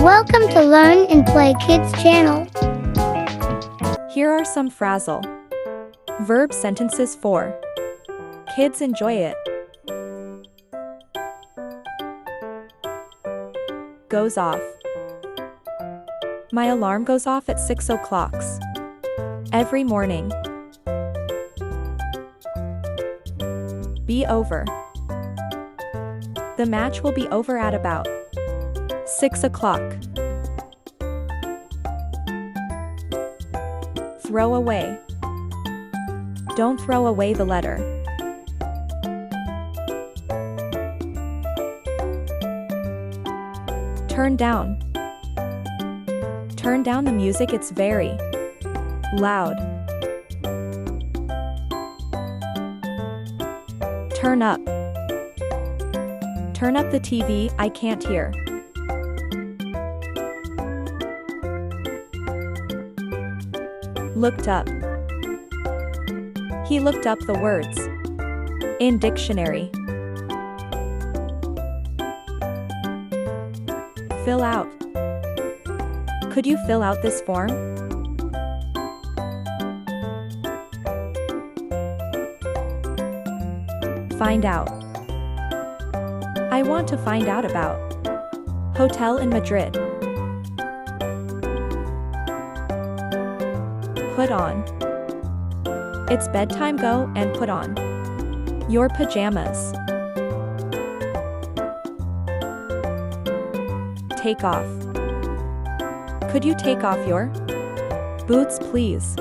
Welcome to Learn and Play Kids channel. Here are some phrasal verb sentences for kids. Enjoy it. Goes off. My alarm goes off at 6 o'clock every morning. Be over. The match will be over at about 6 o'clock. Throw away. Don't throw away the letter. Turn down. Turn down the music, it's very loud. Turn up. Turn up the TV, I can't hear. Looked up. He looked up the words in dictionary. Fill out. Could you fill out this form? Find out. I want to find out about hotel in Madrid. Put on. It's bedtime, go and put on your pajamas. Take off. Could you take off your boots, please?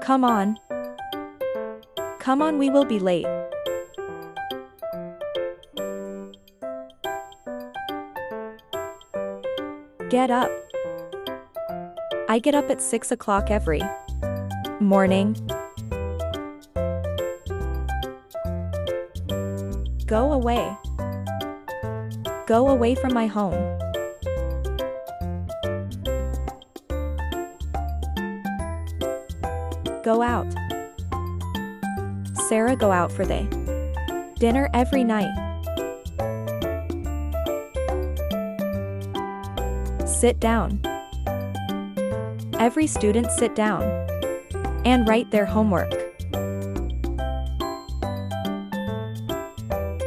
Come on. Come on, we will be late. Get up. I get up at 6 o'clock every morning. Go away. Go away from my home. Go out. Sarah go out for the dinner every night. Sit down. Every student sit down and write their homework.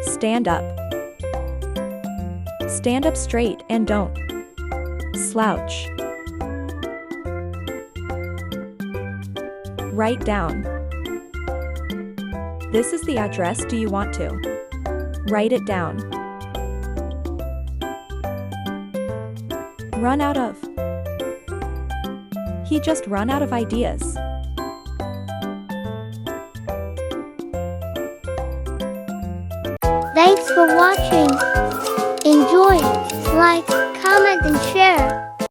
Stand up. Stand up straight and don't slouch. Write down. This is the address, do you want to write it down? Run out of. He just run out of ideas. Thanks for watching. Enjoy, like, comment and share.